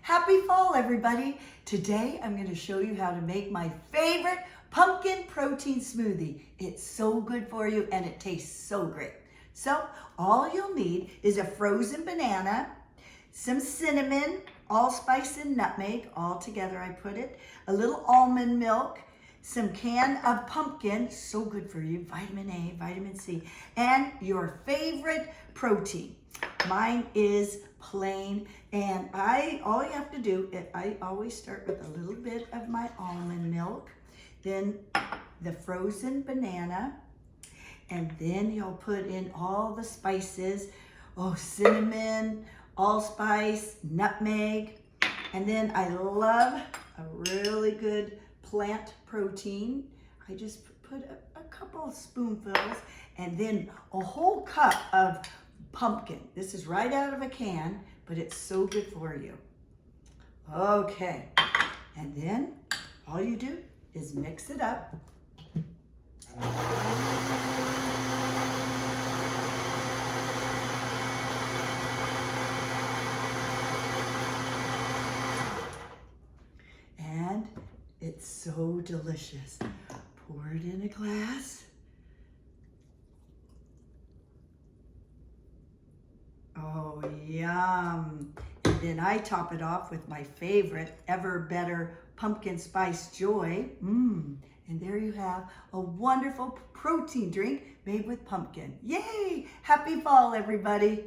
Happy fall, everybody. Today, I'm going to show you how to make my favorite pumpkin protein smoothie. It's so good for you and it tastes so great. So, all you'll need is a frozen banana, some cinnamon, allspice and nutmeg, all together I put it, a little almond milk, some can of pumpkin, so good for you, vitamin A, vitamin C, and your favorite protein. Mine is plain, and all you have to do, I always start with a little bit of my almond milk, then the frozen banana, and then you'll put in all the spices, cinnamon, allspice, nutmeg, and then I love a really good plant protein. I just put a couple of spoonfuls, and then a whole cup of pumpkin. This is right out of a can, but it's so good for you. Okay, and then all you do is mix it up. And it's so delicious. Pour it in a glass. Oh, yum. And then I top it off with my favorite, ever better pumpkin spice joy. And there you have a wonderful protein drink made with pumpkin. Yay! Happy fall, everybody.